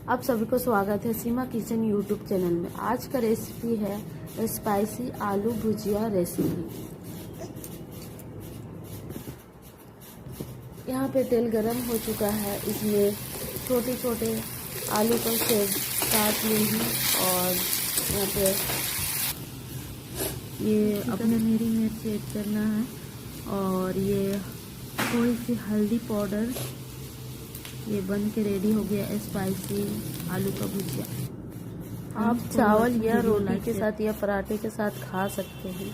आप सभी को स्वागत है सीमा किचन यूट्यूब चैनल में। आज का रेसिपी है स्पाइसी आलू भुजिया रेसिपी। यहाँ पे तेल गरम हो चुका है, इसमें छोटे छोटे आलू को काट लूँगी और यहाँ पे ये अपने मेरी मिर्च ऐड करना है और ये थोड़ी सी हल्दी पाउडर। ये बन के रेडी हो गया स्पाइसी आलू का भुजिया। आप चावल या रोटी के साथ या पराठे के साथ खा सकते हैं।